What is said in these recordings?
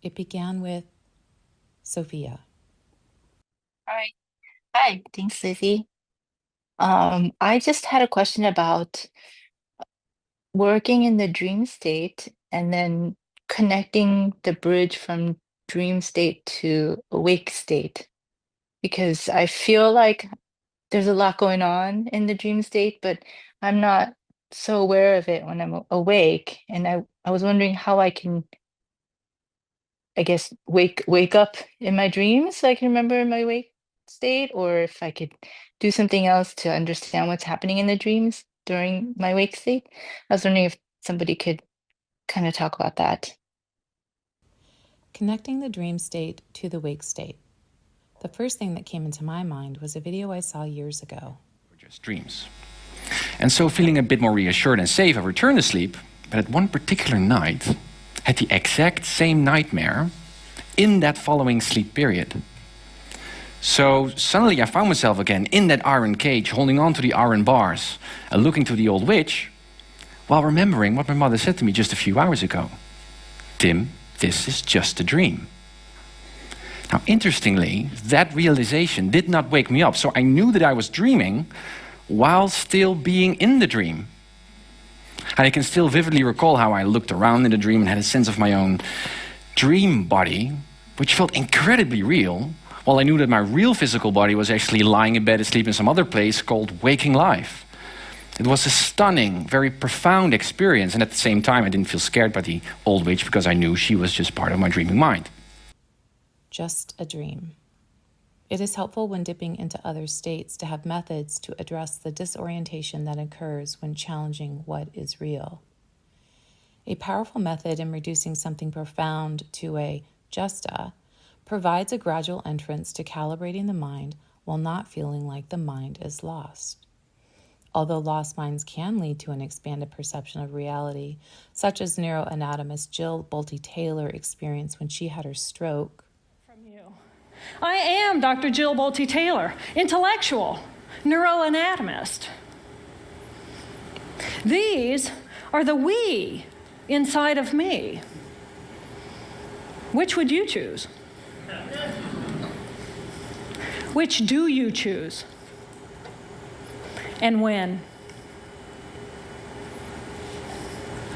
It began with Sophia. All right. Hi, thanks, Lizzie. I just had a question about working in the dream state and then connecting the bridge from dream state to awake state, because I feel like there's a lot going on in the dream state, but I'm not so aware of it when I'm awake. And I was wondering how I can, I guess, wake up in my dreams so I can remember in my wake state, or if I could do something else to understand what's happening in the dreams during my wake state. I was wondering if somebody could kind of talk about that. Connecting the dream state to the wake state. The first thing that came into my mind was a video I saw years ago. Or just dreams. And so, feeling a bit more reassured and safe, I returned to sleep, but at one particular night, had the exact same nightmare in that following sleep period. So suddenly I found myself again in that iron cage, holding on to the iron bars, and looking to the old witch, while remembering what my mother said to me just a few hours ago. Tim, this is just a dream. Now, interestingly, that realization did not wake me up, so I knew that I was dreaming while still being in the dream. And I can still vividly recall how I looked around in the dream and had a sense of my own dream body, which felt incredibly real, while I knew that my real physical body was actually lying in bed asleep in some other place called waking life. It was a stunning, very profound experience, and at the same time I didn't feel scared by the old witch because I knew she was just part of my dreaming mind. Just a dream. It is helpful when dipping into other states to have methods to address the disorientation that occurs when challenging what is real. A powerful method in reducing something profound to a just a provides a gradual entrance to calibrating the mind while not feeling like the mind is lost. Although lost minds can lead to an expanded perception of reality, such as neuroanatomist Jill Bolte-Taylor experienced when she had her stroke. From you. I am Dr. Jill Bolte-Taylor, intellectual, neuroanatomist. These are the we inside of me. Which would you choose? Which do you choose? And when?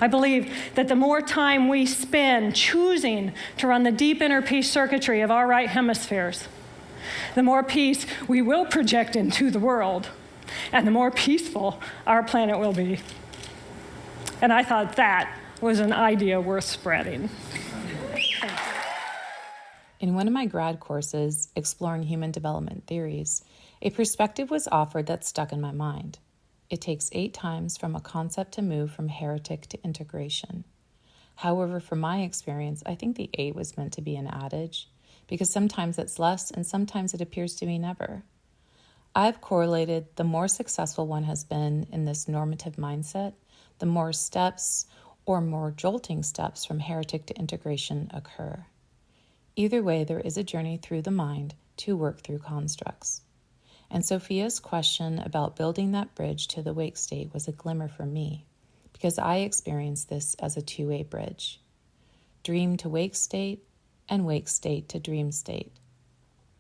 I believe that the more time we spend choosing to run the deep inner peace circuitry of our right hemispheres, the more peace we will project into the world, and the more peaceful our planet will be. And I thought that was an idea worth spreading. In one of my grad courses, Exploring Human Development Theories, a perspective was offered that stuck in my mind. It takes 8 times from a concept to move from heretic to integration. However, from my experience, I think the 8 was meant to be an adage, because sometimes it's less and sometimes it appears to be never. I've correlated the more successful one has been in this normative mindset, the more steps or more jolting steps from heretic to integration occur. Either way, there is a journey through the mind to work through constructs. And Sophia's question about building that bridge to the wake state was a glimmer for me, because I experienced this as a two-way bridge. Dream to wake state and wake state to dream state.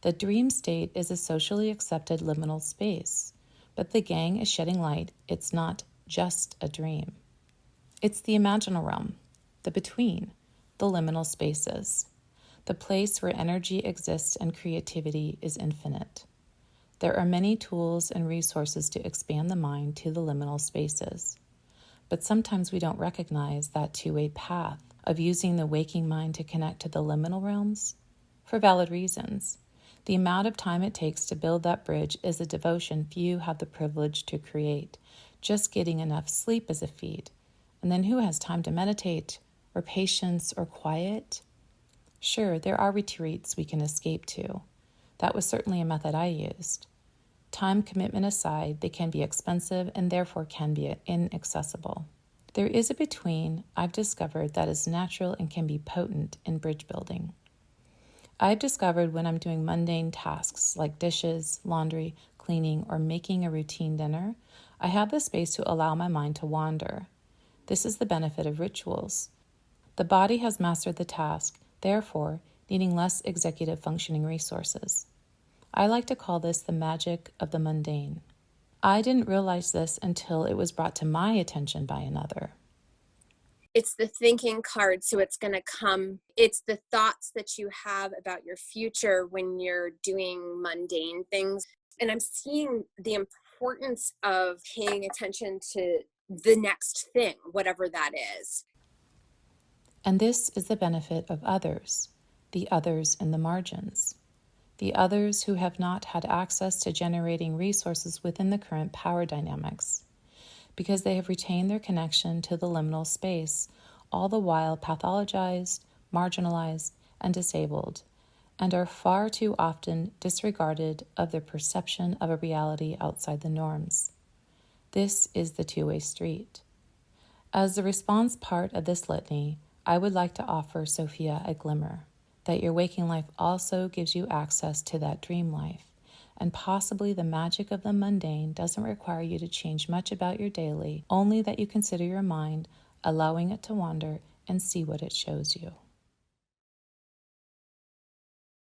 The dream state is a socially accepted liminal space, but the gang is shedding light. It's not just a dream. It's the imaginal realm, the between, the liminal spaces, the place where energy exists and creativity is infinite. There are many tools and resources to expand the mind to the liminal spaces, but sometimes we don't recognize that two-way path of using the waking mind to connect to the liminal realms for valid reasons. The amount of time it takes to build that bridge is a devotion few have the privilege to create. Just getting enough sleep is a feat. And then who has time to meditate or patience or quiet? Sure, there are retreats we can escape to. That was certainly a method I used. Time commitment aside, they can be expensive and therefore can be inaccessible. There is a between I've discovered that is natural and can be potent in bridge building. I've discovered when I'm doing mundane tasks like dishes, laundry, cleaning, or making a routine dinner, I have the space to allow my mind to wander. This is the benefit of rituals. The body has mastered the task, therefore needing less executive functioning resources. I like to call this the magic of the mundane. I didn't realize this until it was brought to my attention by another. It's the thinking card, so it's going to come. It's the thoughts that you have about your future when you're doing mundane things. And I'm seeing the importance of paying attention to the next thing, whatever that is. And this is the benefit of others, the others in the margins, the others who have not had access to generating resources within the current power dynamics, because they have retained their connection to the liminal space, all the while pathologized, marginalized, and disabled, and are far too often disregarded of their perception of a reality outside the norms. This is the two-way street. As the response part of this litany, I would like to offer Sophia a glimmer, that your waking life also gives you access to that dream life, and possibly the magic of the mundane doesn't require you to change much about your daily, only that you consider your mind, allowing it to wander and see what it shows you.